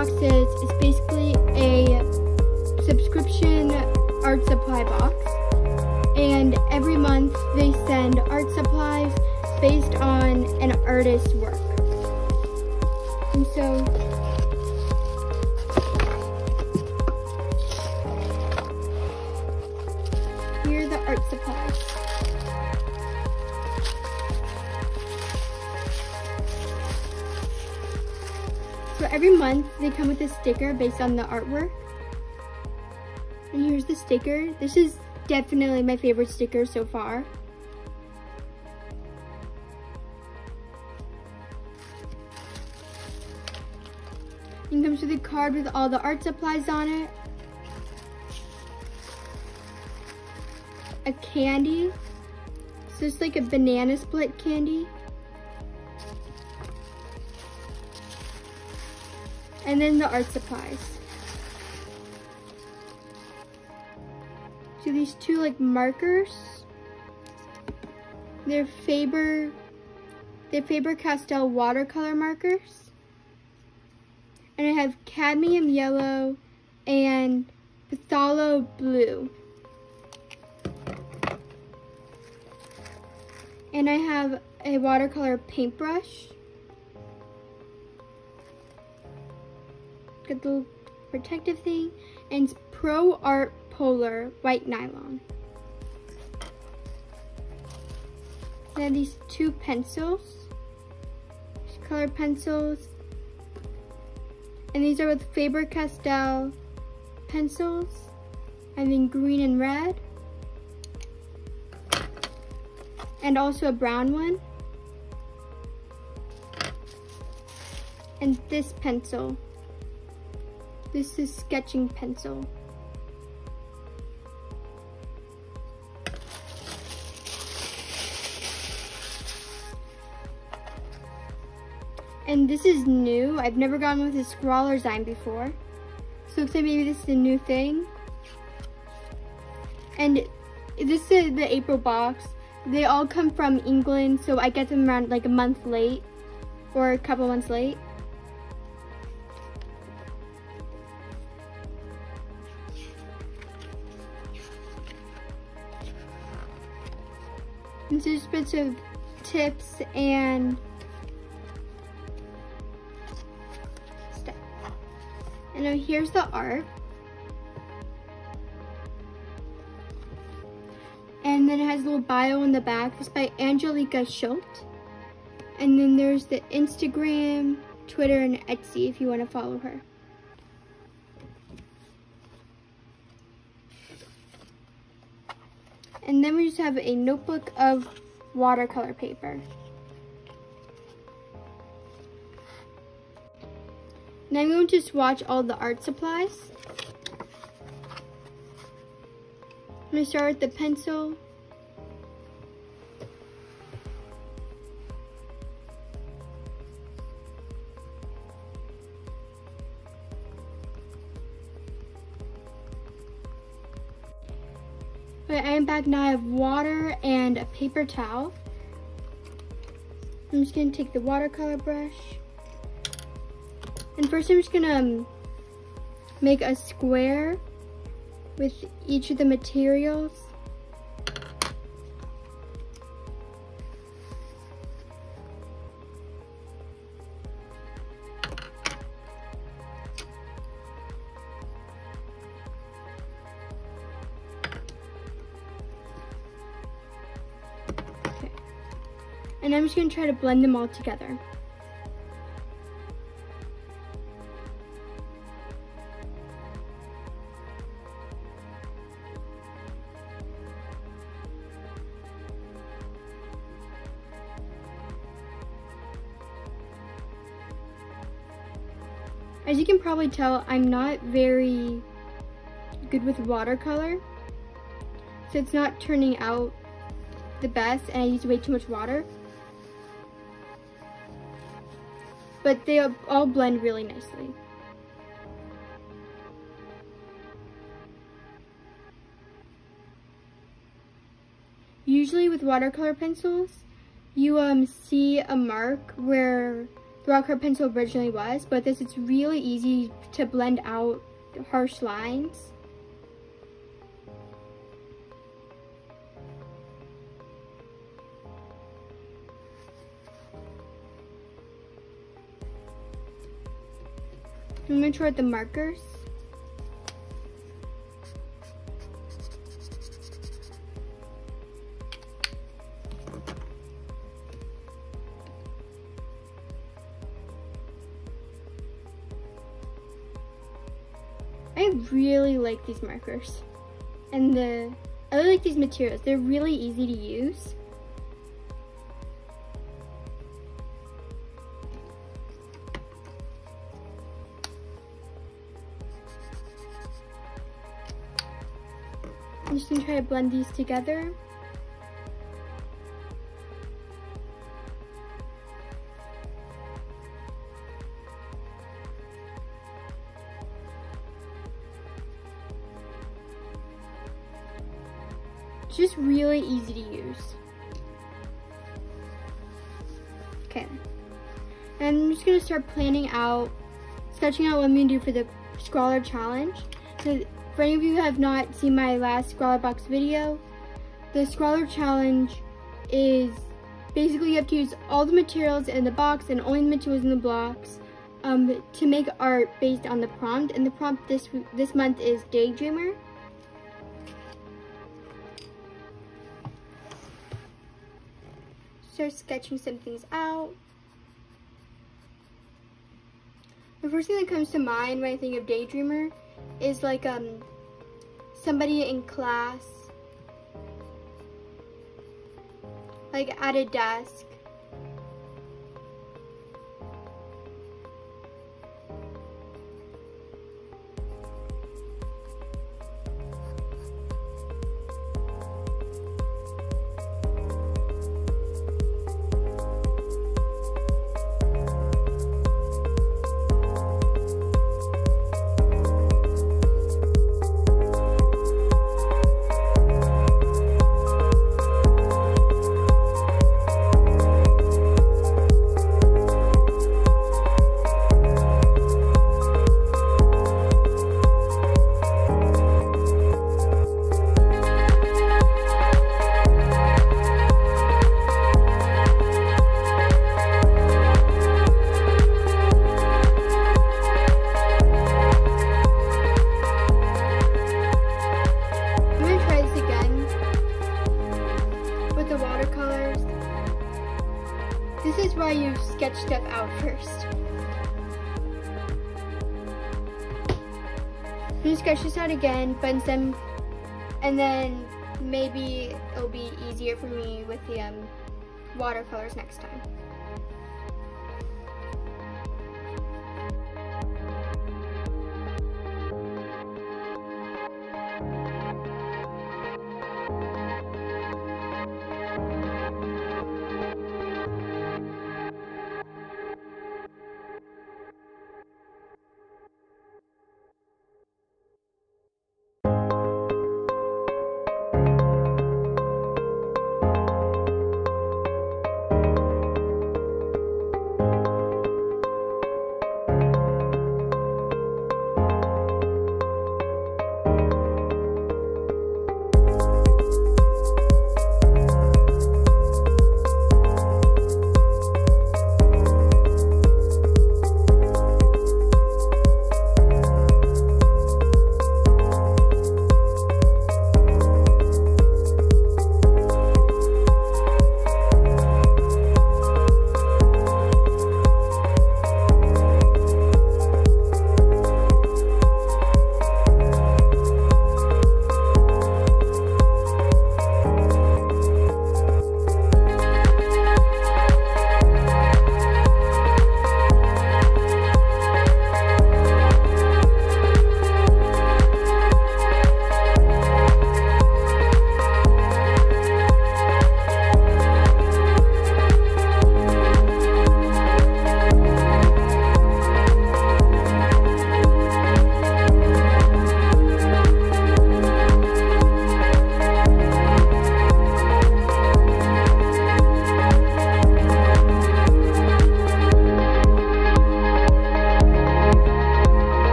ScrawlrBox is basically a subscription art supply box, and every month they send art supplies based on an artist's work. And so here are the art supplies. So every month they come with a sticker based on the artwork. And here's the sticker. This is definitely my favorite sticker so far. It comes with a card with all the art supplies on it. A candy. So it's like a banana split candy. And then the art supplies. So these two like markers. They're Faber-Castell watercolor markers. And I have cadmium yellow and phthalo blue. And I have a watercolor paintbrush. Got the little protective thing, and it's Pro Art Polar white nylon. I have these two pencils, these color pencils, and these are with Faber-Castell pencils, and then green and red, and also a brown one, and this pencil. This is sketching pencil. And this is new. I've never gone with a ScrawlrZine before. So looks like maybe this is a new thing. And this is the April box. They all come from England, so I get them around like a month late or a couple months late. And so just bits of tips and stuff. And now here's the art. And then it has a little bio in the back. It's by Angelica Schultz. And then there's the Instagram, Twitter, and Etsy if you want to follow her. And then we just have a notebook of watercolor paper. Now I'm going to swatch all the art supplies. I'm going to start with the pencil. Okay, I am back now. I have water and a paper towel. I'm just going to take the watercolor brush. And first I'm just going to make a square with each of the materials. Okay. And I'm just going to try to blend them all together. As you can probably tell, I'm not very good with watercolor, so it's not turning out the best, and I use way too much water. But they all blend really nicely. Usually with watercolor pencils, you see a mark where the Watercolor pencil originally was, but this it's really easy to blend out harsh lines. I'm going to try with the markers. I really like these markers, and I really like these materials. They're really easy to use. I'm just gonna try to blend these together. It's just really easy to use. Okay, and I'm just gonna start planning out, sketching out what I'm gonna do for the Scrawler challenge. So for any of you who have not seen my last ScrawlrBox video, the Scrawler challenge is basically you have to use all the materials in the box and only the materials in the blocks to make art based on the prompt. And the prompt this month is Daydreamer. Start sketching some things out. The first thing that comes to mind when I think of Daydreamer is like somebody in class, like at a desk. This is why you sketch stuff out first. I'm gonna sketch this out again, but instead, and then maybe it'll be easier for me with the watercolors next time.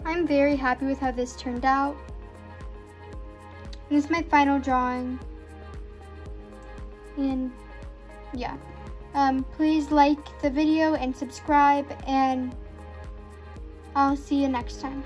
I'm very happy with how this turned out. And this is my final drawing. And yeah. Please like the video and subscribe, and I'll see you next time.